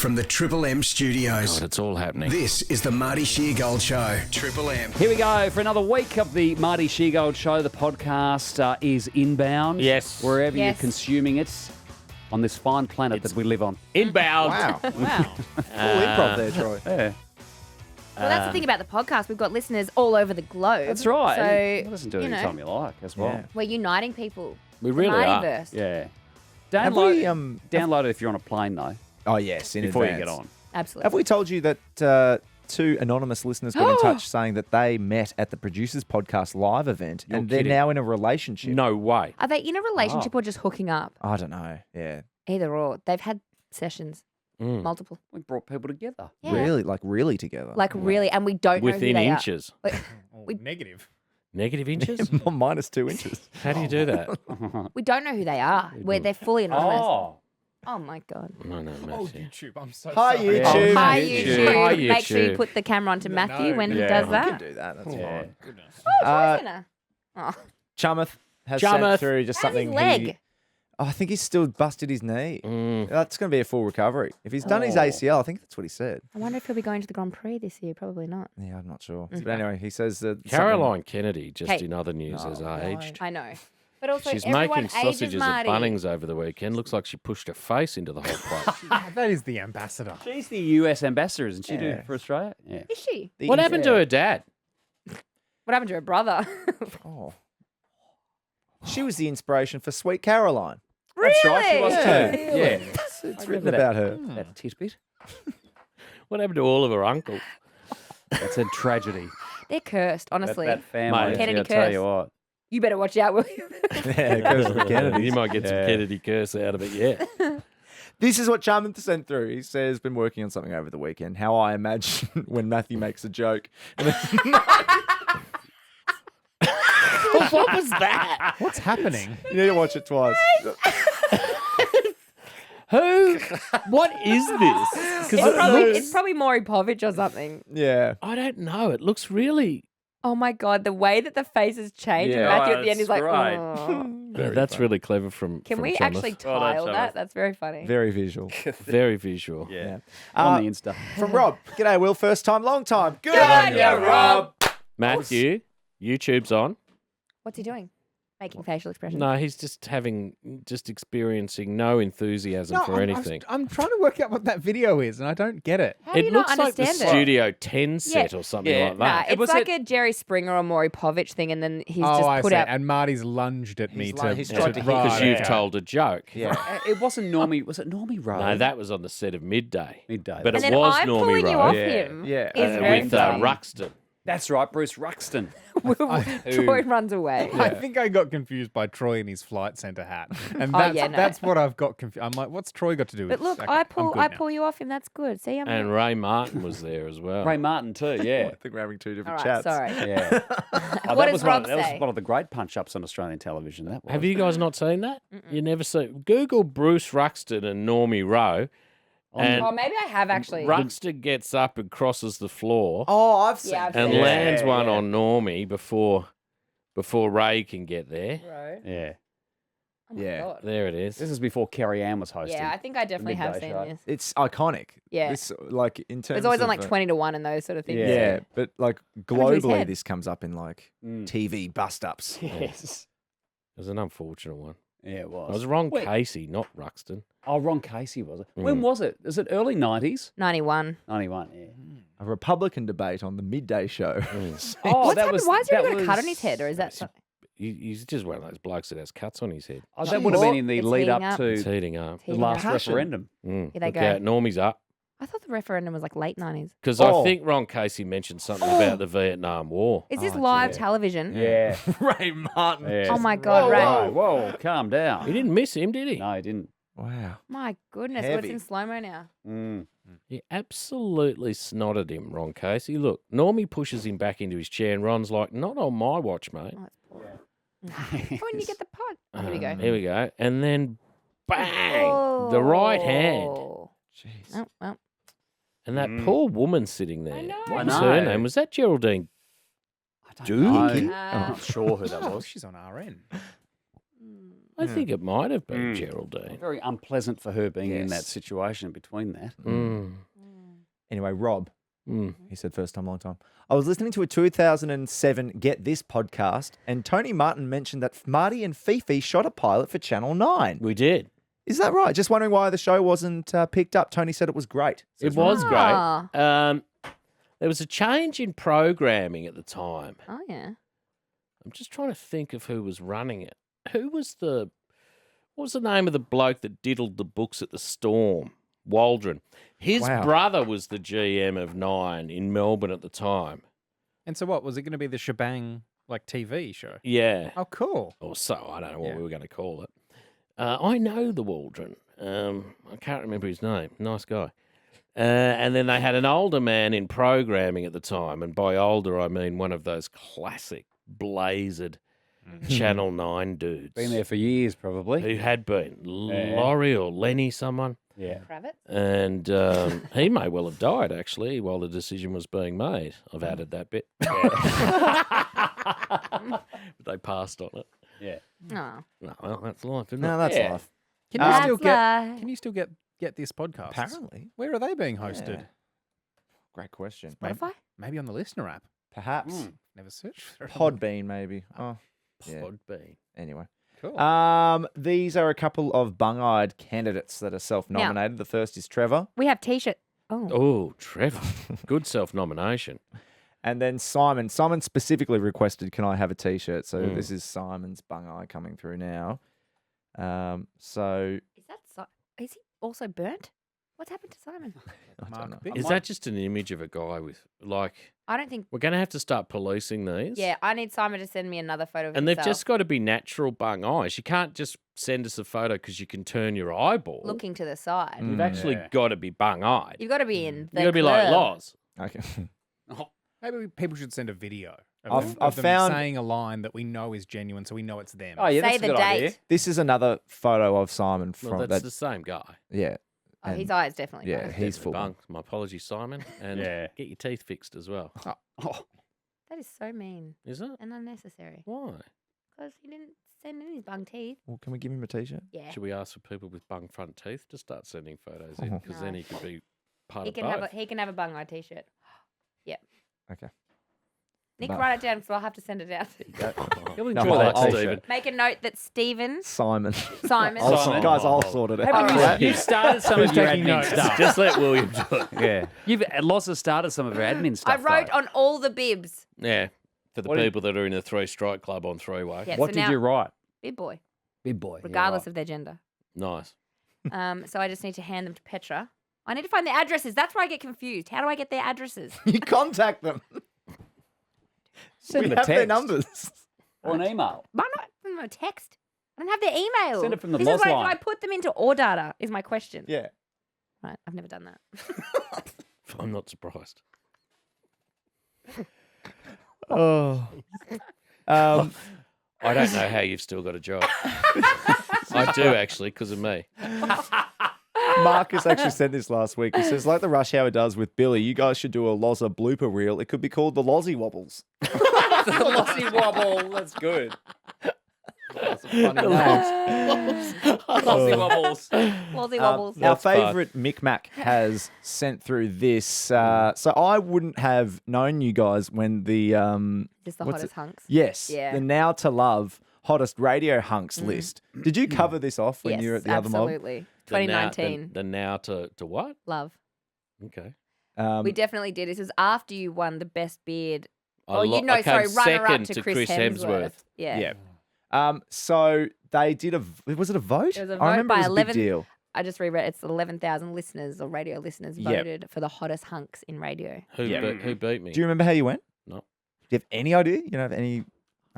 from the Triple M studios. God, it's all happening. This is the Marty Sheargold Show. Triple M. Here we go for another week of the Marty Sheargold Show. The podcast is inbound. Yes. Wherever you're Yes. consuming it on this fine planet that we live on. Inbound. Wow. Wow. Full improv there, Troy. Yeah. Well, that's the thing about the podcast. We've got listeners all over the globe. That's right. So, And listen to it you know, anytime you like as well. Yeah. we're uniting people. We really are. Martyverse. Yeah. Have Download, we, download it if you're on a plane, though, Oh, yes, in before advance. you get on. Absolutely. Have we told you that two anonymous listeners got in touch saying that they met at the Producers Podcast live event and they're kidding. now in a relationship? No way. Are they in a relationship or just hooking up? I don't know. Yeah. Either or. They've had sessions, multiple. We brought people together. Yeah. Really together. Like really, and we don't know who Within they inches. are. Negative. Negative inches? Minus 2 inches. How do you do that? We don't know who they are. They're fully anonymous. Oh. Oh my god. No, Oh, Matthew. YouTube. I'm so Hi, sorry. YouTube. Oh, hi YouTube. YouTube. Hi, Make sure you YouTube. put the camera onto Matthew No. when he Yeah. does I that. can do that. That's Yeah. fine. Goodness. Oh, Troy's gonna. Oh. Chamath has Chamath. sent through just How's his something. leg? I think he's still busted his knee. Mm. That's going to be a full recovery. If he's done his Oh. ACL, I think that's what he said. I wonder if he'll be going to the Grand Prix this year. Probably not. Yeah, I'm not sure. But anyway, he says that Caroline Kennedy, just Hey. in other news, has aged. I know. But also, She's everyone making sausages ages at Marty. Bunnings over the weekend. Looks like she pushed her face into the whole place. That is the ambassador. She's the US ambassador, isn't she, Yeah. for Australia? Yeah. Is she? What happened to her dad? What happened to her brother? Oh. She was the inspiration for Sweet Caroline. That's right, she was Yeah. too. Yeah. It's written about her. That tidbit. What happened to all of her uncles? That's a tragedy. They're cursed, honestly. That family, Mate. Kennedy I'll tell curse. you what. You better watch out, will you? Yeah, because of the Kennedys. You might get some Yeah. Kennedy curse out of it, yeah. This is what Chamath sent through. He says, been working on something over the weekend. How I imagine when Matthew makes a joke. And then, What was that? What's happening? you need to watch it twice. Who? What is this? It's probably Maury Povich or something. Yeah. I don't know. It looks really. Oh my god, the way that the faces change. Yeah. And Matthew Oh, at the end is like, that's right. oh. Yeah, that's really clever from. Can from we Chamath. actually Well done, tile Chamath. that? That's very funny. Very visual. Very visual. Yeah. Uh, On the Insta. From Rob. G'day, Will. First time, long time. Good on ya, Rob. Matthew, YouTube's on. What's he doing? Making facial expressions. No, he's just experiencing no enthusiasm for anything. I'm trying to work out what that video is, and I don't get it. How do It you not looks like the understand it? Studio 10 set or something Yeah. like Nah, that. it's was like it- a Jerry Springer or Maury Povich thing, and then he's I just put see. out. And Marty's lunged at me He's to tried to hit Because Right, you've okay. told a joke. Yeah. It wasn't Normie. Was it Normie Rowe? No, that was on the set of Midday. Midday. But and it then was I'm Normie pulling you Rowe. off Yeah. him. Yeah. Is very with funny. Ruxton. That's right, Bruce Ruxton. Troy runs away. I think I got confused by Troy in his flight centre hat, and Oh, that's, yeah, no. that's what I've got confused. I'm like, what's Troy got to do with But look, this? I I'm pull good now. you off him. That's good. See, I'm And Ray Martin was there as well. Ray Martin too, yeah. I think we're having two all different right. chats. Sorry. Yeah. Oh, What that does was Rob that was say? one of the great punch-ups on Australian television. That was. Have you guys not seen that? You never see. Google Bruce Ruxton and Normie Rowe. And Oh, maybe I have actually. Ruxton gets up and crosses the floor Oh, I've seen Yeah, I've it. and seen it. lands one yeah. on Normie before Ray can get there. Right. Yeah. Oh my Yeah. God. There it is. This is before Kerry Ann was hosting. Yeah, I think I definitely have midday seen show. this. It's iconic. Yeah. This, like, in terms It's always on of, like 20 to 1 and those sort of things. Yeah, but like happened to his globally, head? this comes up in like Mm. TV bust-ups. Yes. It was an unfortunate one. Yeah, it was. I was wrong, Wait. Casey, not Ruxton. Oh, Ron Casey was it? When was it? Is it early 90s? 91. 91, yeah. A Republican debate on the midday show. Oh, What's that happened? was. Why has he that got a cut on was- his head? Or is that. He's just one of those blokes that has cuts on his head. Oh, that would have been in the It's lead heating up up. It's to heating up. the Heating last up. referendum. Mm. Here they Look go. out, Normie's up. I thought the referendum was like late 90s. Because Oh. I think Ron Casey mentioned something about the Vietnam War. Is this Oh, live dear. television? Yeah. Ray Martin. Yeah. Oh my God, Ray. Whoa, whoa, calm down. He didn't miss him, did he? No, he didn't. Wow. My goodness. Well, it's Heavy. in slow mo now. Mm. He absolutely snotted him, Ron Casey. Look, Normie pushes him back into his chair, and Ron's like, "Not on my watch, mate." Oh, it's poor. When you get the pod. Oh, here we go. Here we go. And then, bang! The right hand. Oh. Jeez. Oh, well. And that poor woman sitting there. I know. What I was know. her name? Was that Geraldine? I don't know. Dookie? I'm not sure who that Oh, was. she's on RN. I think it might have been Geraldine. Very unpleasant for her being in that Yes. situation between that. Anyway, Rob, Mm. he said first time, long time. I was listening to a 2007 Get This podcast, and Tony Martin mentioned that Marty and Fifi shot a pilot for Channel 9. We did. Is that right? Just wondering why the show wasn't picked up. Tony said it was great. It was Ah. great. There was a change in programming at the time. Oh, yeah. I'm just trying to think of who was running it. What was the name of the bloke that diddled the books at the Storm? Waldron. His Wow. brother was the GM of 9 in Melbourne at the time. And so what? Was it going to be the shebang like TV show? Yeah. Oh, cool. Or so. I don't know what Yeah. we were going to call it. I know the Waldron. I can't remember his name. Nice guy. And then they had an older man in programming at the time. And by older, I mean one of those classic blazered Channel 9 dudes. Been there for years, probably. Who had been. Laurie or Lenny, someone. Yeah. Kravitz? And he may well have died, actually, while the decision was being made. I've added that bit. But they passed on it. Yeah. Oh. No, well, that's life, isn't No, it? that's Yeah. life. Can you still That's get? life. Can you still get this podcast? Apparently. Where are they being hosted? Yeah. Great question. Spotify? Maybe on the listener app. Perhaps. Never searched for it. Podbean, maybe. Oh, yeah. Podbean. Anyway. Cool. These are a couple of bung-eyed candidates that are self-nominated. The first is Trevor, We have T-shirt. Oh. Oh, Trevor. Good self-nomination. and then Simon. Simon specifically requested, "Can I have a T-shirt?" So this is Simon's bung-eye coming through now. So Is that is he also burnt? What's happened to Simon? I don't know. Mark Big. Is that just an image of a guy with, like, I don't think. we're going to have to start policing these? Yeah, I need Simon to send me another photo of And they've himself just got to be natural bung eyes. You can't just send us a photo because you can turn your eyeball. looking to the side. You've actually Yeah. got to be bung-eyed. You've got to be in You've the got to be like club. Loz. Okay. Maybe people should send a video of I've- them, I've of them found- saying a line that we know is genuine, so we know it's them. Oh, yeah, Say that's a the good date. idea. This is another photo of Simon Well, from that's that. the same guy. Yeah. Oh, his And- eyes definitely. Yeah, burnt. he's Definitely full. bung. My apologies, Simon. And Yeah. get your teeth fixed as well. Oh, That is so mean Is it? and unnecessary. Why? Because he didn't send in his bung teeth. Well, can we give him a T-shirt? Yeah. Should we ask for people with bung front teeth to start sending photos in? Because then No. he could be part He of can both. have a bung eye T-shirt. Yep. Okay. Nick, But- write it down, so I'll have to send it out. You'll No, enjoy that, I'll- Stephen. Make a note that Stephen Simon. Simon. Guys, I'll sort it out. Have you started some of your taking admin notes? stuff. Just let William do it. Yeah. Lots of started some of your admin I stuff. wrote though. on all the bibs. Yeah. For the What did- people that are in the 3-strike club on 3-way. Yeah, What so did now, you write? Bib boy, Big boy. regardless of their gender. Nice. So I just need to hand them to Petra. I need to find their addresses. That's where I get confused. How do I get their addresses? You contact them. Send we them a have their text. numbers. Or an email. Why not send them a text? I don't have their email. Send it from the This Loz is why line. I put them into all data is my question. Yeah. Right, I've never done that. I'm not surprised. Oh. I don't know how you've still got a job. I do, actually, because of me. Marcus actually said this last week. He says, like the Rush Hour does with Billy, you guys should do a Loza blooper reel. It could be called the Lozzie Wobbles. The Lossy Wobble. That's good. That's a funny name. Lossy Wobbles. Wallsy wobbles. Our That's fun. favourite Micmac has sent through this. So I wouldn't have known you guys when the Just the what's hottest hunks. yes, Yeah. the Now to Love hottest radio hunks list. Did you cover this off when Yes, you were at the other mob? absolutely. The now- 2019. The now to what? Love. Okay. We definitely did. This was after you won the best beard. I Oh, lo- you know, I came sorry, runner up second to Chris Hemsworth. Yeah. Yeah. So they did was it a vote? It was a I vote remember by it was a 11 do deal. I just reread it's 11,000 listeners or radio listeners Yep. voted for the hottest hunks in radio. Who, who beat me? Do you remember how you went? No. Do you have any idea? You don't have any?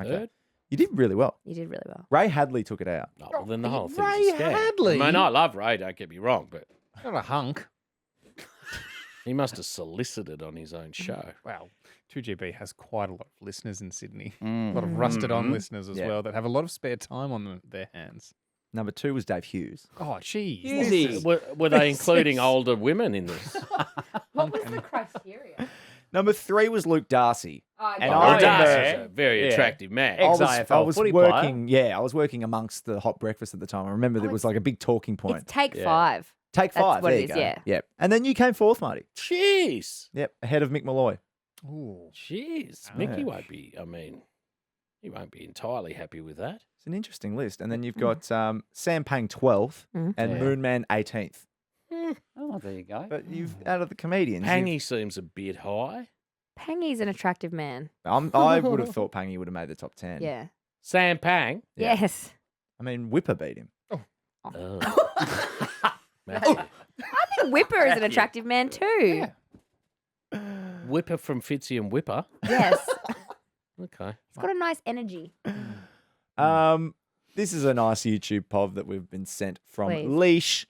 Okay. Third? You did really well. You did really well. Ray Hadley took it out. Oh, well, then the whole thing's Ray a scam. Hadley? I mean, I love Ray, don't get me wrong, but Not a hunk. he must have solicited on his own show. Wow. 2GB has quite a lot of listeners in Sydney. A lot of rusted on listeners as Yeah. well that have a lot of spare time on their hands. Number 2 was Dave Hughes. Oh, jeez. Easy. Were they including older women in this? What was the criteria? Number 3 was Luke Darcy. And God. I Darcy's remember a very Yeah. attractive man. Ex- I AFL was footy player. working. Yeah, I was working amongst the hot breakfast at the time. I remember there was like a big talking point. It's take Yeah. 5. Take that's 5. what there it you is, go. yeah. Yep. And then you came 4th, Marty. Jeez. Yep, ahead of Mick Malloy. Ooh. Jeez. Yeah. Mickey won't be, I mean, he won't be entirely happy with that. It's an interesting list. And then you've got Sam Pang 12th and Yeah. Moonman 18th. Oh, there you go. But you've out of the comedians. Pangy seems a bit high. Pangy's an attractive man. I would have thought Pangy would have made the top 10. Yeah. Sam Pang. Yeah. Yes. I mean, Whipper beat him. Oh. Matthew. I think Whipper is an attractive man too. Whipper from Fitzy and Whipper. Yes. Okay. He's got a nice energy. This is a nice YouTube pod that we've been sent from Please. Leash.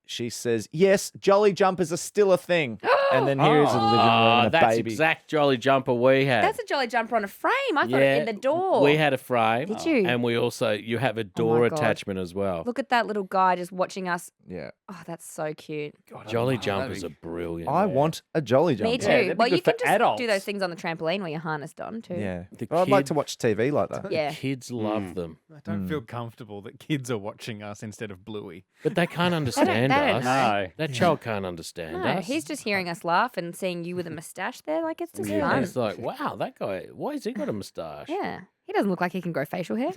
She says, yes, jolly jumpers are still a thing. And then here is a living room and a that's baby. exact jolly jumper we had. That's a jolly jumper on a frame. I thought it in the door. We had a frame. Did you? And we also, you have a door God. attachment as well. Look at that little guy just watching us. Yeah. Oh, that's so cute. Jolly jumpers are brilliant. I want a jolly jumper. Me too. they'd be Well, you good can for just adults. do those things on the trampoline where you're harnessed on too. Yeah. The But I'd like kid- to watch TV like that. Yeah. Kids love them. I don't feel comfortable that kids are watching us instead of Bluey. But they can't understand they don't us. know. No. That child can't understand No, us. he's just hearing us laugh and seeing you with a moustache there. Like, it's just Yeah, fun. it's like, wow, that guy, why has he got a moustache? Yeah. He doesn't look like he can grow facial hair.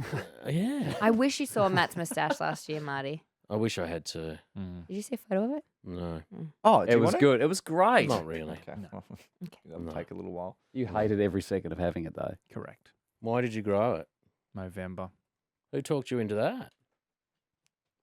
Yeah. I wish you saw Matt's moustache last year, Marty. I wish I had to. Did you see a photo of it? No, Oh, do It you was want it? good. It was great. not really. Okay. Well, That'll No. take a little while. You hated every second of having it, though. Correct. Why did you grow it? Movember. Who talked you into that?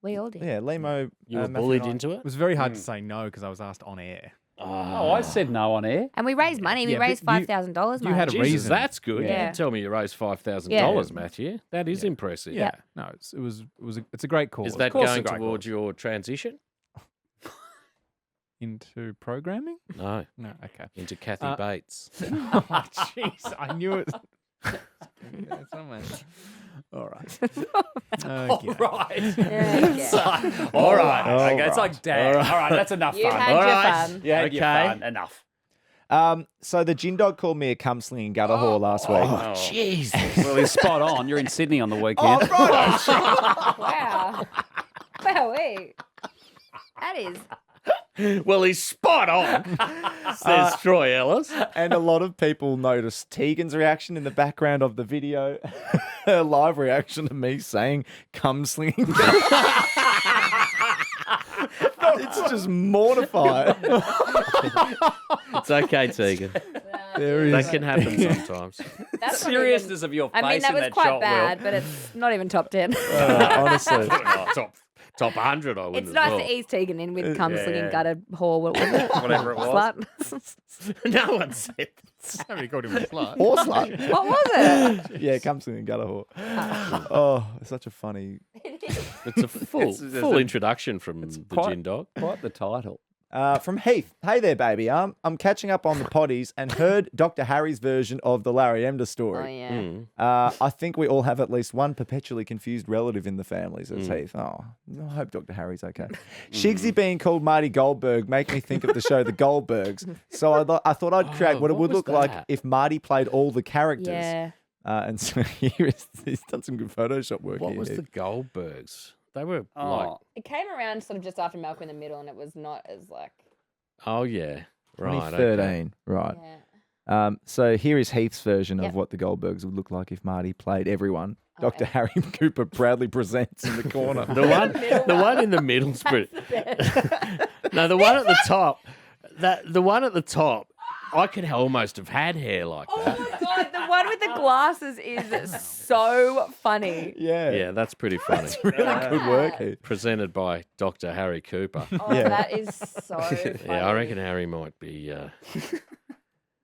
We all did. Yeah, Limo. You were Matthew bullied and I- into It it? was very hard to say no because I was asked on air. Oh, I said no on air. And we raised money. We Yeah, but raised you- $5,000. you had a Jesus, reason. that's good. You Yeah. didn't tell me you raised $5,000, Matthew. That is impressive. Yeah. No, it's a great cause. Is that course going it's a great towards cause. your transition? into programming? No, No, okay. into Kathy Uh, Bates. Oh, jeez, I knew it. Somewhere. All right. Okay. Right. Yeah. All right. All Okay, it's right. like, damn. All right, that's enough You fun. had All your right. fun. You had your Okay. fun. Enough. So the gin dog called me a cum slinging gutter whore last week. Oh, Jesus. Well, he's spot on. You're in Sydney on the weekend. Wow. Wow, wait. That is. Well, he's spot on, says Troy Ellis. And a lot of people noticed Tegan's reaction in the background of the video, her live reaction to me saying cum slinging. It's just mortified. It's okay, Tegan. There That can happen sometimes. That's not Seriousness of your face even, I mean, that in was that quite shot, bad, Will. but it's not even top 10. Honestly. Top 100, I wouldn't It's have nice thought. to ease Tegan in with cum Yeah, slinging yeah. gutter whore. What was it? Whatever it was. Slut. No one said that. Somebody called him a slut. Horse slut. What was it? Yeah, cum slinging gutter whore. Oh, it's such a funny. It's a full introduction from the quite- gin dog. Quite the title. From Heath. Hey there, baby. I'm catching up on the potties and heard Dr. Harry's version of the Larry Emder story. Oh, yeah. I think we all have at least one perpetually confused relative in the family, says Heath. Oh, I hope Dr. Harry's okay. Shigsy being called Marty Goldberg make me think of the show The Goldbergs. So I thought I'd create what it what would was look like that? if Marty played all the characters. Yeah. And so he's done some good Photoshop work What here. was Heath. the Goldbergs? They were like, Oh, It came around sort of just after Malcolm in the Middle, and it was not as like. oh yeah, right. 2013, right. Yeah. So here is Heath's version Yep. of what the Goldbergs would look like if Marty played everyone. Okay. Dr. Harry Cooper proudly presents in the corner. The one in the middle's pretty. No, the one at the top. The one at the top. I could almost have had hair like Oh that. my god, the one with the glasses is so funny. Yeah. Yeah, that's pretty funny. Really good work, Heath. Presented by Dr. Harry Cooper. Oh, Yeah. that is so funny. Yeah, I reckon Harry might be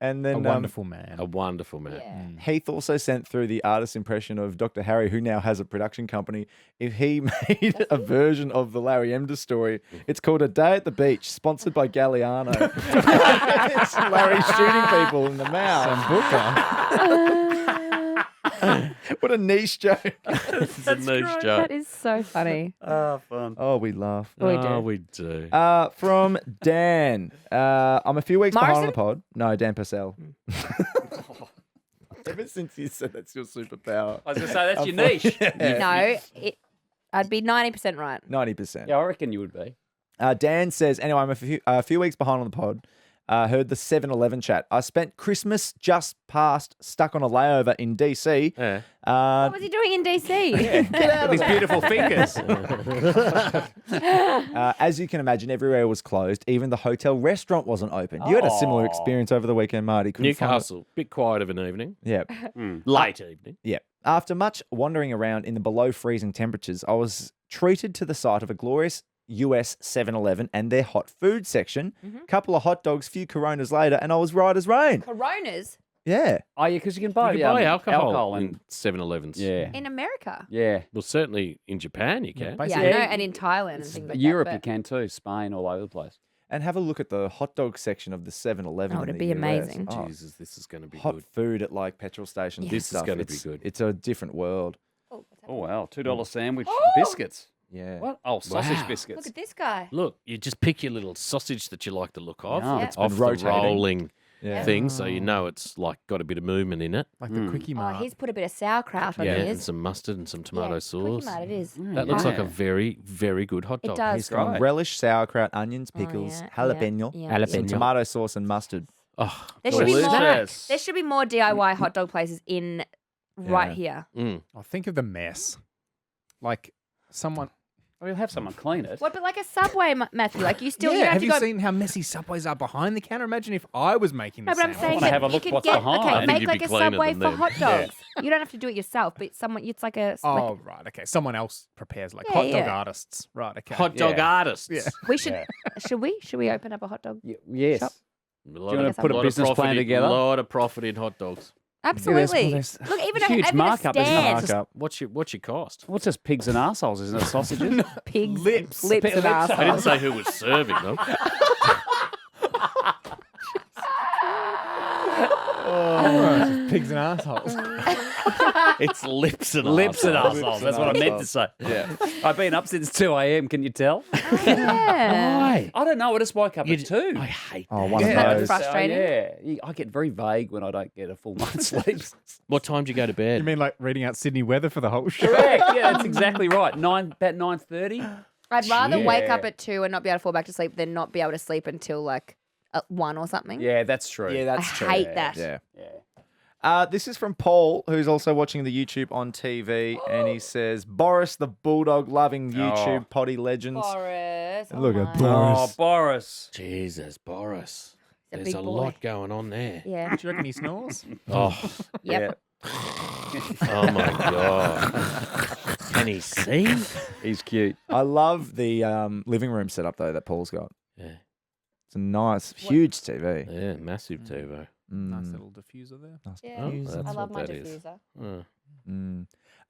And A then wonderful man. a wonderful man. Yeah. Heath also sent through the artist's impression of Dr. Harry, who now has a production company. If he made a version of the Larry Emder story, it's called A Day at the Beach, sponsored by Galliano. It's Larry shooting people in the mouth. Sambuca. What a niche joke. It's a niche That joke. is so funny. Oh, fun. Oh, we laugh. We Oh, do. we do. From Dan. I'm a few weeks behind on the Morrison? pod. No, Dan Purcell. Ever since you said that's your superpower. I was going to say, that's your niche. No, I'd be 90% right. 90%. Yeah, I reckon you would be. Dan says, anyway, I'm a few weeks behind on the pod. Heard the 7-Eleven chat. I spent Christmas just past stuck on a layover in DC. Yeah. What was he doing in DC? With these beautiful fingers. As you can imagine, everywhere was closed. Even the hotel restaurant wasn't open. You had a similar experience over the weekend, Marty. Couldn't find it. Newcastle, bit quiet of an evening. Yeah. Late evening. Yeah. After much wandering around in the below freezing temperatures, I was treated to the sight of a glorious US 7-Eleven and their hot food section. Couple of hot dogs, few Coronas later, and I was right as rain. Coronas Yeah. Oh, yeah, because you can buy, You can buy alcohol in 7-Elevens. Yeah. in America. Yeah. Well, certainly in Japan you can. basically. Yeah, I know, and in Thailand and things like Europe that. you can too. Spain, all over the place. And have a look at the hot dog section of the 7-Eleven. Oh, in it'd the be US. amazing. Oh, Jesus, this is going to be hot good. food at like petrol stations. and This is stuff. gonna be It's- good. It's a different world. Oh, wow. $2 sandwich biscuits. Yeah. What? Oh, sausage Wow. biscuits. Look at this guy. Look, you just pick your little sausage that you like the look of. Yeah. It's been off the rotating. rolling Yeah. thing, so you know it's like got a bit of movement in it. Like the Quickie Oh, Mart. he's put a bit of sauerkraut on Yeah, and his. some mustard and some tomato Yeah, sauce. Quickie Mart, it is. That looks like a Yeah. very, very good hot It dog. does. He's got Right. relish, sauerkraut, onions, Oh, pickles, yeah, jalapeno, yeah, some yeah. tomato sauce and mustard. Oh, There should be more. Delicious. There should be more DIY hot dog places in right here. Oh, think of the mess. Like someone. We'll have someone clean it. What, but like a Subway, Matthew? Like you still you yeah, don't have have you to go. seen how messy Subways are behind the counter? Imagine if I was making No, the but I'm sandwich. saying wanna that have a you look could what's get behind. I okay, think make you'd like be a cleaner Subway than for them. hot Yeah. dogs. You don't have to do it yourself, but someone it's like a. Oh, like, right. Okay. Someone else prepares like Yeah, hot dog yeah. artists. Right. Okay. hot dog Yeah. artists. Yeah. we should. Should we open up a hot dog? Yes. Shop. A lot Do you wanna of- put a lot of business profit plan in- together? lot of profit in hot dogs. Absolutely. there's- Look, even Huge even markup, a isn't it? stand. Markup. What's your cost? What's just pigs and arseholes, isn't it? Sausages? Pigs, Lips. lips, and Lips. I didn't assholes. say who was serving them. Pigs and assholes. It's lips and Lips and arseholes. arseholes. That's what I meant to say. Yeah. I've been up since 2 a.m. Can you tell? Yeah. Why? I don't know. I just woke up at 2. I hate Oh, that. one Yeah. of That's those. frustrating. Yeah. I get very vague when I don't get a full night's sleep. What time do you go to bed? You mean like reading out Sydney weather for the whole show? Correct. Yeah, that's exactly right. About 9:30. I'd rather wake Yeah. up at 2 and not be able to fall back to sleep than not be able to sleep until like 1 or something. Yeah, that's true. Yeah, that's I true. hate that. Yeah. Yeah. This is from Paul, who's also watching the YouTube on TV, and he says, Boris, the bulldog-loving YouTube potty legends. Boris. Oh Look at my. Oh, Boris. Jesus, Boris. He's a There's big a boy. lot going on there. Yeah. Do you reckon he snores? Oh, Yep. oh my God. Can he see? He's cute. I love the living room setup, though, that Paul's got. Yeah, It's a nice, huge TV. yeah, massive TiVo. Nice little diffuser there. Nice Yeah. Oh, diffuser. that's I love what my that is. diffuser. Oh.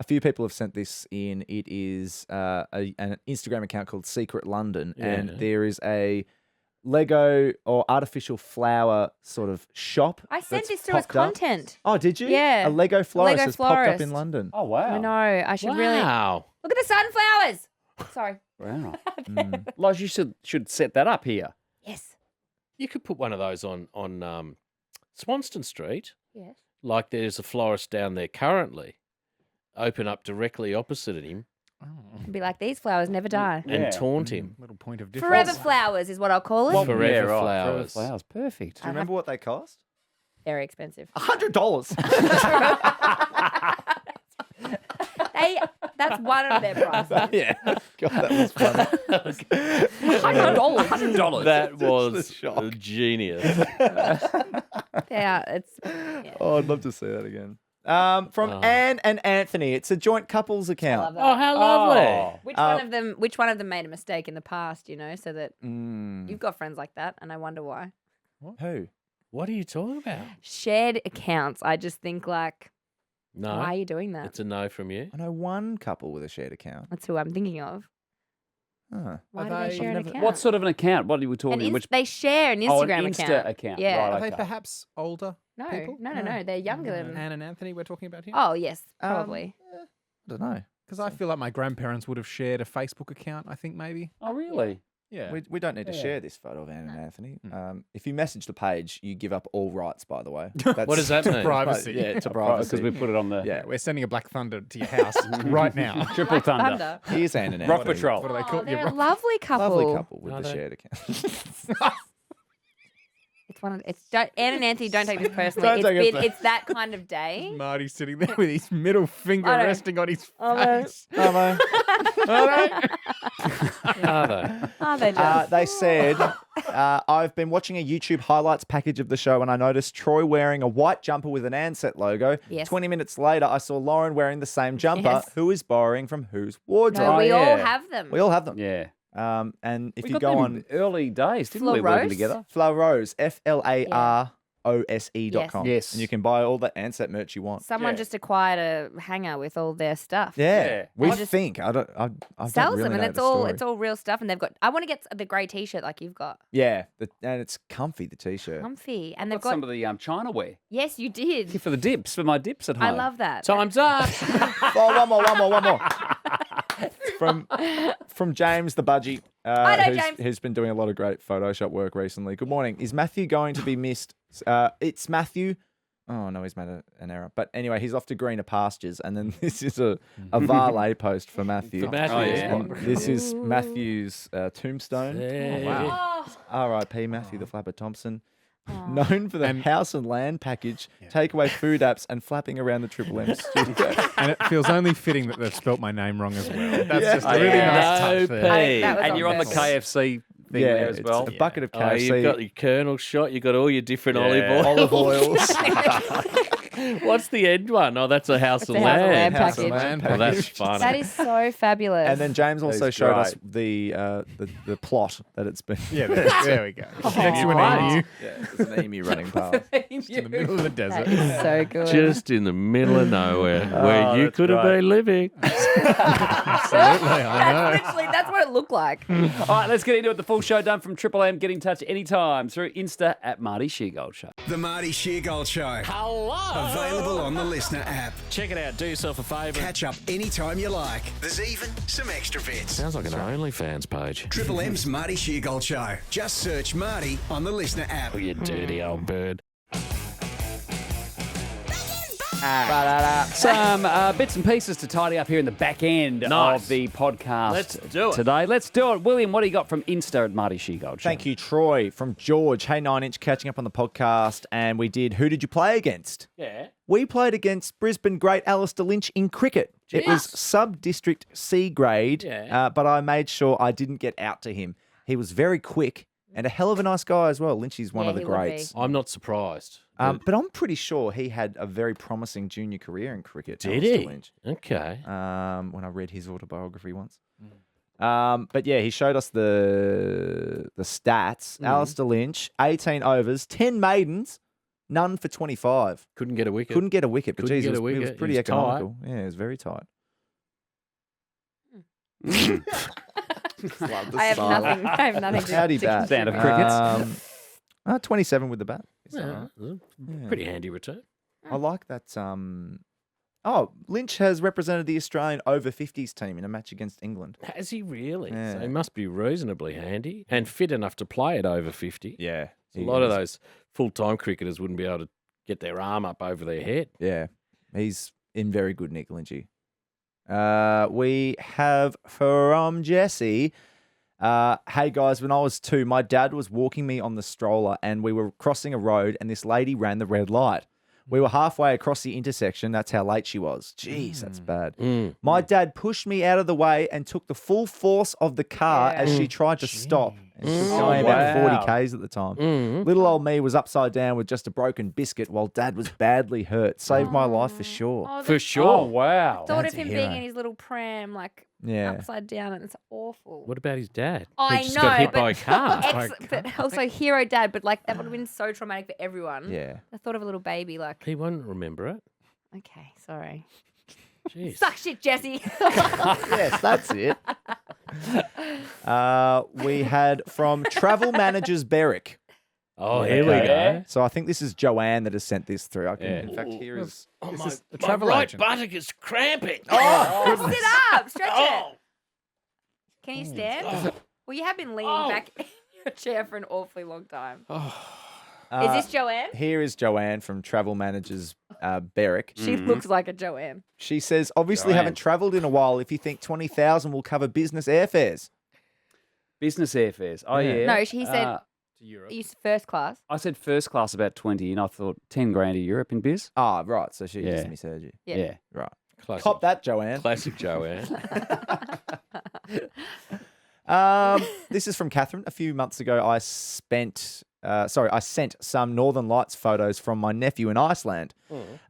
A few people have sent this in. It is an Instagram account called Secret London, and Yeah. there is a Lego or artificial flower sort of shop. I sent that's this through as popped up. content. Oh, did you? Yeah. A Lego florist Lego has popped up florist. in London. Oh, wow. I know. I should really Wow. look at the sunflowers. Sorry. Wow. Mm. Like, you should set that up here. Yes. You could put one of those on Swanston Street. Yes. Like there's a florist down there currently. Open up directly opposite him And be like, these flowers never die. Yeah. and taunt him. Little point of difference. Forever flowers is what I'll call it. Forever Yeah, right. flowers. Forever flowers. Perfect. Do you remember what they cost? Very expensive. $100. That's one of their prices. Yeah. God, that was funny. $100. That was the shock. genius. Yeah, it's yeah. Oh, I'd love to see that again. From Anne and Anthony. It's a joint couples account. Oh, how lovely. Oh. Which one of them made a mistake in the past, so that Mm. you've got friends like that, and I wonder why. Who? What are you talking about? Shared accounts. I just think like, No. why are you doing that? It's a no from you. I know one couple with a shared account. That's who I'm thinking of. Huh. Why Are do they they- share an I've never- account? What sort of an account? What are we talking? They share an Oh, an Instagram Insta account. account. Yeah. Right, Are okay. they perhaps older? No, people? no. They're younger than. Anne and Anthony we're talking about here? Oh yes, probably. I don't know. Because I feel like my grandparents would have shared a Facebook account, I think, maybe. Oh, really? Yeah. We don't need to share this photo of Anne and Anthony. If you message the page, you give up all rights, by the way. What does that mean? Privacy. Yeah, to Because privacy. we put it on the Yeah. We're sending a Black Thunder to your house right now. Triple Thunder. Here's Anne and Rock Anthony. Patrol. What do they Oh, call they're you? a lovely couple. Lovely couple with Are the they? shared account. It's one of. Anne and Anthony. Don't take this personally. Don't take it It's that kind of day. Marty's sitting there with his middle finger I know. resting on his I know. face. Hello. Are they? Are they just? They said, I've been watching a YouTube highlights package of the show and I noticed Troy wearing a white jumper with an Ansett logo. Yes. 20 minutes later, I saw Lauren wearing the same jumper. Yes. Who is borrowing from whose wardrobe? No, we yeah. all have them. We all have them. Yeah. And if We you got go them on early days, didn't we? Working Flarose? together. Flarose, FLAROSE.com. Yes. And you can buy all the Ansett merch you want. Someone Yeah. just acquired a hanger with all their stuff. Yeah. Yeah. We I just- think. I don't Sells really them, and know it's the all story. it's all real stuff. And they've got. I want to get the grey T-shirt like you've got. Yeah. And it's comfy, the T-shirt. Comfy, and I've they've got got. some of the China wear. Yes, you did. For the dips, for my dips at home. I love that. Time's up. Oh, one more. From James the Budgie, I know, James. who's been doing a lot of great Photoshop work recently. Good morning. Is Matthew going to be missed? It's Matthew. Oh no, he's made an error. But anyway, he's off to greener pastures, and then this is a valet post for Matthew. For Matthew. Oh, yeah. And this is Matthew's tombstone. Yeah. Oh, R.I.P. Matthew the Flapper Thompson. Known for the house and land package, takeaway food apps, and flapping around the Triple M studio. And it feels only fitting that they've spelt my name wrong as well. That's Yeah. just a really nice touch No there. That was And on you're on the purpose. KFC thing there as it's well. a bucket of Oh, KFC. you've got your Colonel shot. You've got all your different Yeah. olive oils. oils. What's the end one? Oh, that's a house of a house of land. land House and package. land Oh, that's package. funny. that is so fabulous. And then James also That's showed us great. the plot that it's been. Yeah, there we go. Next to an emu Yeah, there's an emu running past. in the middle of the desert. that is so good. Just in the middle of nowhere, where you that's could have great. been living. Absolutely, I know. That's what it looked like. All right, let's get into it. The full show done from Triple M. Get in touch anytime through Insta at Marty Sheargold Show. The Marty Sheargold Show. Hello. Available on the Listener app. Check it out. Do yourself a favour. Catch up anytime you like. There's even some extra bits. Sounds like an OnlyFans page. Triple M's Marty Sheargold Show. Just search Marty on the Listener app. Oh, you dirty old bird. Some bits and pieces to tidy up here in the back end Nice. of the podcast Let's do it. today. Let's do it. William, what do you got from Insta at Marty Sheargold Show? Thank you, Troy. From George. Hey, 9-inch, catching up on the podcast. And we did Who Did You Play Against? Yeah. We played against Brisbane great Alistair Lynch in cricket. It was sub-district C grade, Yeah. but I made sure I didn't get out to him. He was very quick and a hell of a nice guy as well. Lynchy's one Yeah, of the he would be. greats. I'm not surprised. But I'm pretty sure he had a very promising junior career in cricket. Did Alistair he? Lynch. Okay. When I read his autobiography once. But yeah, he showed us the stats. Alistair Lynch, 18 overs, 10 maidens, none for 25. Couldn't get a wicket. Couldn't get a wicket, but Couldn't geez, get it a was wicket. pretty He was tight. economical. Yeah, it was very tight. I have nothing. I have nothing. To, Howdy to bat. Sound of contribute. crickets. 27 with the bat. Is that Yeah, right? pretty handy return. I like that. Lynch has represented the Australian over 50s team in a match against England. Has he really? Yeah. So he must be reasonably handy and fit enough to play at over 50. Yeah. A lot of those full-time cricketers wouldn't be able to get their arm up over their head. Yeah. He's in very good nick, Lynchy. We have from Jesse. Hey guys, when I was 2, my dad was walking me on the stroller and we were crossing a road and this lady ran the red light. We were halfway across the intersection. That's how late she was. Jeez, that's bad. My dad pushed me out of the way and took the full force of the car as she tried to stop. And she was going about wow. 40 Ks at the time. Little old me was upside down with just a broken biscuit while dad was badly hurt. Saved my life for sure. Oh, For the sure. Oh, wow. thought That's of a him hero. being in his little pram, like Yeah. upside down, and it's awful. What about his dad? I He just know, got hit but by a car. but also hero dad, but like that would have been so traumatic for everyone. Yeah. I thought of a little baby, like, He won't remember it. okay, sorry. Jeez. Suck shit, Jesse. Yes, that's it. We had from Travel Managers Berwick. Oh, here we go. So I think this is Joanne that has sent this through. I can, Yeah. In fact, here is. Oh, This my, is a my travel right agent. buttock is cramping. Oh, sit up, stretch Oh. it. Can you stand? Well, you have been leaning back in your chair for an awfully long time. Is this Joanne? Here is Joanne from Travel Managers Berwick. She looks like a Joanne. She says, obviously Joanne. haven't travelled in a while if you think 20,000 will cover business airfares. Business airfares. Oh, Yeah. yeah. No, she said Uh, To Europe. you first class. I said first class about 20, and I thought 10 grand a Europe in biz. Ah, right. So she Yeah. just misheard you. Yeah. Yeah. Right. Classic, Cop that, Joanne. classic Joanne. This is from Catherine. A few months ago, I sent some Northern Lights photos from my nephew in Iceland.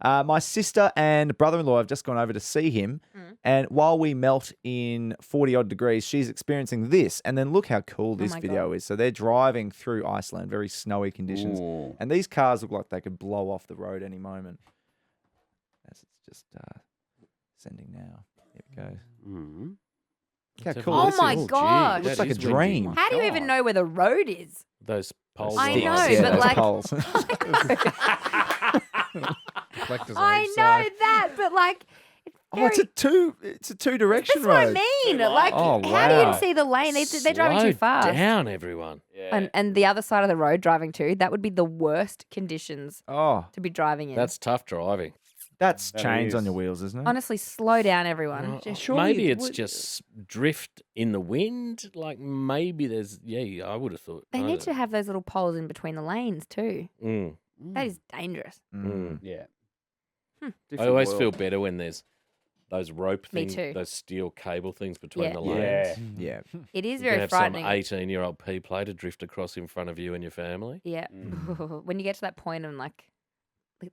My sister and brother-in-law have just gone over to see him, and while we melt in 40-odd degrees, she's experiencing this. And then look how cool this my video God. is. So they're driving through Iceland, very snowy conditions, Ooh. and these cars look like they could blow off the road any moment. As it's just sending now. Here we go. Mm. Look how cool Oh this my is. gosh. It looks that like a is windy. dream. How do you even know where the road is? Those poles. I are know, nice. Yeah, but those like- poles. Reflectors on I each know side. that, but like, it's Oh, it's a two-direction That's what I road. mean. Like, Oh, how do wow. you see the lane? They're driving too Slow fast. down, everyone. Yeah. And the other side of the road driving too, that would be the worst conditions Oh, to be driving in. That's tough driving. that's That chains on is. your wheels, isn't it? Honestly, slow down, everyone. Maybe it's just drift in the wind. Like maybe there's, I would have thought. They I need don't to have those little poles in between the lanes too. know. That is dangerous. Mm. Yeah. Hmm. I Different always world. feel better when there's those rope Me things, too. those steel cable things between Yeah. the Yeah. lanes. Yeah. It is You can very have frightening. some 18-year-old P-plater drift across in front of you and your family. Yeah. When you get to that point of like,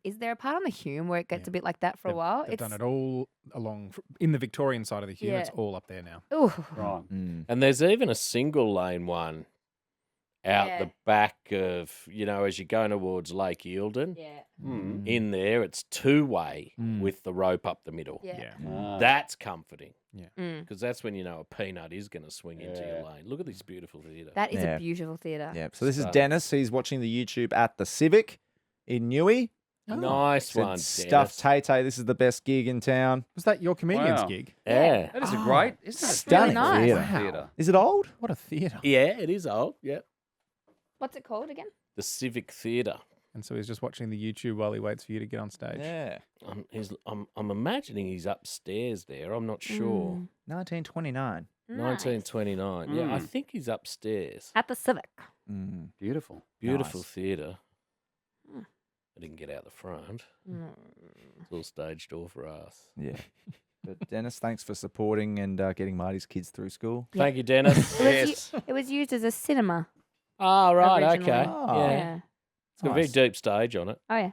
is there a part on the Hume where it gets a bit like that for a while? They've done it all along in the Victorian side of the Hume. It's Yeah. all up there now. Ooh. Right. Mm. And there's even a single lane one out Yeah. the back of, as you're going towards Lake Eildon. Yeah. Mm. In there, it's two-way Mm. with the rope up the middle. Yeah. Yeah. Ah. That's comforting Mm. because that's when you know a peanut is going to swing into your Yeah. lane. Look at this beautiful theatre. That is Yeah. a beautiful theatre. Yeah. So this is So- Dennis. He's watching the YouTube at the Civic in Newey. Nice Said, one, Stuffed Dennis. Tay Tay. This is the best gig in town. Was that your comedian's Wow. gig? Yeah. That is a great, isn't it? Stunning nice. theatre. Wow. Theatre. Is it old? What a theatre. Yeah, it is old. Yeah. What's it called again? The Civic Theatre. And so he's just watching the YouTube while he waits for you to get on stage. Yeah. I'm imagining he's upstairs there. I'm not sure. Mm. 1929. Nice. 1929. Yeah, I Mm. think he's upstairs. At the Civic. Mm. Beautiful. Beautiful Nice. theatre. Mm. I didn't get out the front. Mm. It's all stage door for us. Yeah. But Dennis, thanks for supporting and getting Marty's kids through school. Thank you, Dennis. It was used as a cinema. Oh, right. Originally. Okay. Oh. Yeah. Yeah. It's got a very Nice. deep stage on it. Oh yeah.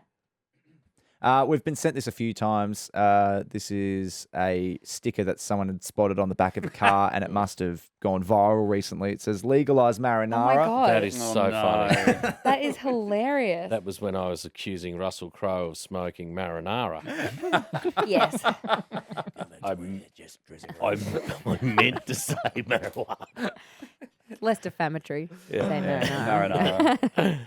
We've been sent this a few times. This is a sticker that someone had spotted on the back of a car, and it must have gone viral recently. It says "Legalize marinara." Oh my god. That is Oh, so no. funny. That is hilarious. That was when I was accusing Russell Crowe of smoking marinara. Yes. I meant to say marijuana. Less defamatory. Yeah. Say no, no. Marinara.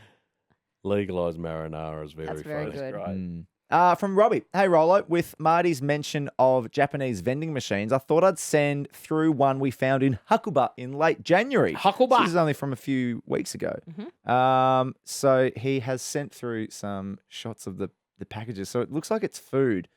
Legalise marinara is very That's very funny. good. Mm. From Robbie. Hey, Rollo. With Marty's mention of Japanese vending machines, I thought I'd send through one we found in Hakuba in late January. Hakuba. This is only from a few weeks ago. So he has sent through some shots of the packages. So it looks like it's food.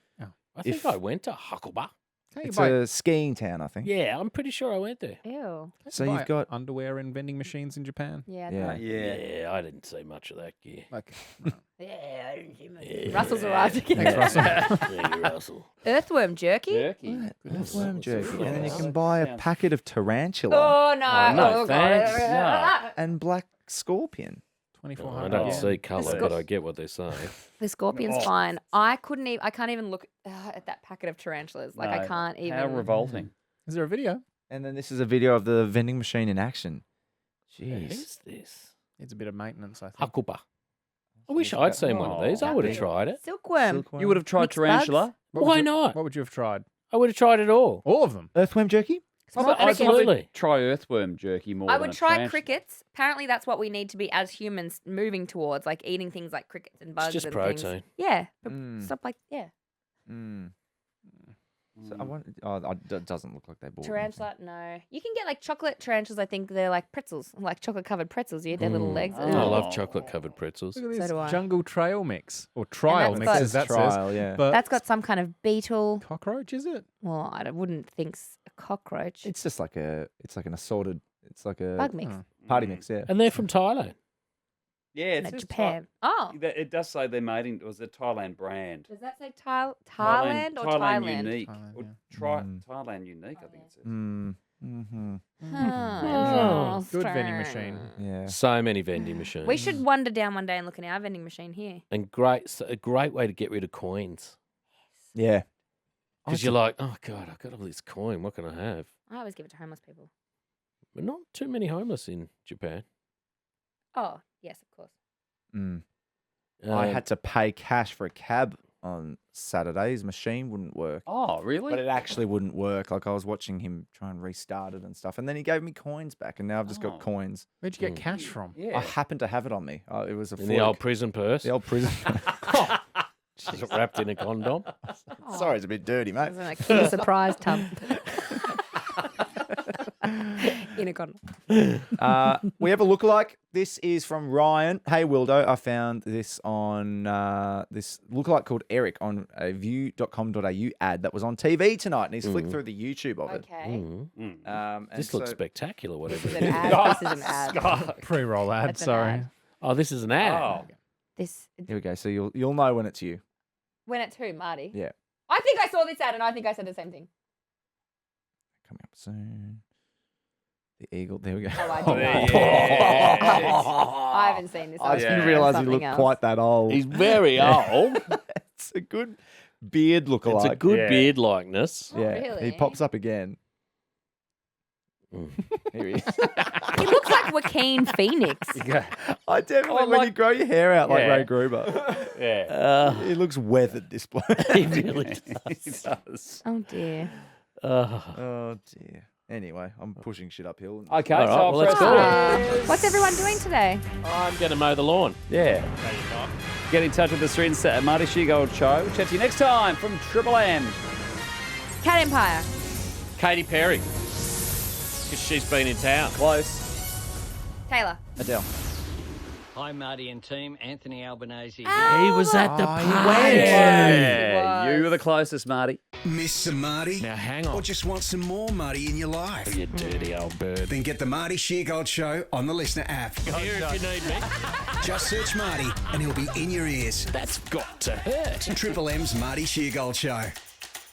I think If- I went to Hakuba. Can't you It's buy, a skiing town, I think. Yeah, I'm pretty sure I went there. Ew. So buy you've got underwear and vending machines in Japan? Yeah. Yeah. Yeah, I didn't see much of that gear. Like, Yeah, I didn't see much. Yeah. Russell's arrived again. Thanks, Russell. Thank you, Russell. Earthworm jerky? Jerky. earthworm jerky, Yeah. and then you can buy a packet of tarantula Oh no. Oh, no, God. thanks. No. and black scorpion. I 2,400. don't Yeah. see colour, Sco- but I get what they're saying. The scorpion's fine. I can't even look at that packet of tarantulas. Like I No. can't even. How revolting. Is there a video? And then this is a video of the vending machine in action. Jeez. Who's this? Needs a bit of maintenance, I think. Hakuba. I wish I'd seen one of these. I would have tried it. Silkworm. Silkworm. You would have tried Mixed tarantula? What would Why you- not? What would you have tried? I would have tried it all. All of them. Earthworm jerky? Small I'd crickets. Absolutely. try earthworm jerky more I than would a try tarantula. crickets. Apparently, that's what we need to be as humans moving towards, like eating things like crickets and bugs. just and protein. Things. Yeah, but Mm. stuff like Mm. So I want. Oh, it doesn't look like they bought. tarantula. No, you can get like chocolate tarantulas. I think they're like pretzels, like chocolate covered pretzels. You eat their little legs. Oh. I love Oh. chocolate covered pretzels. Look at So this do I. jungle trail mix or trial that's mix, got- as that Trial, says. yeah. But That's got some kind of beetle. cockroach, is it? Well, I wouldn't think a cockroach. It's just like it's like an assorted. It's like a Bug mix. party mix. Yeah. And they're from Thailand. Yeah, No, it's Japan. Oh, It does say they're made in. It was a Thailand brand. does that say Thailand or Thailand? Unique. Thailand, Or Mm. Thailand unique, I think it says. Mm. Mm-hmm. Oh, Good vending machine. Yeah. So many vending machines. We should wander down one day and look in our vending machine here. And a great way to get rid of coins. Yeah. Because you're like, oh God, I've got all this coin. What can I have? I always give it to homeless people. But not too many homeless in Japan. Oh, yes, of course. Mm. I Um, had to pay cash for a cab on Saturday. His machine wouldn't work. Oh, really? But it actually wouldn't work. Like I was watching him try and restart it and stuff. And then he gave me coins back and now I've just Oh. got coins. Where'd you get cash from? yeah. I happened to have it on me. It was a in the fluke. old prison purse. The old prison. Just wrapped in a condom. Sorry, it's a bit dirty, mate. It was in a Kinder Surprise tub. In a condom. We have a lookalike. This is from Ryan. Hey, Wildo, I found this on this lookalike called Eric on a view.com.au ad that was on TV tonight. And he's flicked through the YouTube of it. Okay. Mm. And This looks so- spectacular, This whatever is it an is. ad. This is an ad. Pre-roll ad, That's an sorry. ad. Oh, this is an ad. Oh. This Here we go. So you'll know when it's you. when it's who, Marty? Yeah. I think I saw this ad and I think I said the same thing. Coming up soon. The eagle. There we go. Oh, I did. Yes. I haven't seen this. I was didn't thinking realise he something looked else. quite that old. He's very old. It's a good beard lookalike. It's a good Yeah. beard likeness. Oh, Yeah. really? He pops up again. Mm. Here he is. He looks like Joaquin Phoenix. Yeah. I definitely, Oh, when like- you grow your hair out like Yeah. Ray Gruber, Yeah. he looks weathered, this bloke. He really He does. Oh dear. Oh, dear. Anyway, I'm pushing shit uphill. Okay, All right, so I'll well, let's press go. play. What's everyone doing today? I'm going to mow the lawn. Yeah. Get in touch with us through Insta at Marty Sheargold Show. Chat to you next time from Triple M. Cat Empire. Katy Perry. Because she's been in town. Close. Taylor. Adele. Hi, Marty and team. Anthony Albanese. He was at the he party. went. Yeah, was. you were the closest, Marty. Miss some Marty? Now hang on. Or just want some more Marty in your life? You dirty old bird. Then get the Marty Sheargold Show on the Listener app. Here if you need me. Just search Marty and he'll be in your ears. That's got to hurt. Triple M's Marty Sheargold Show.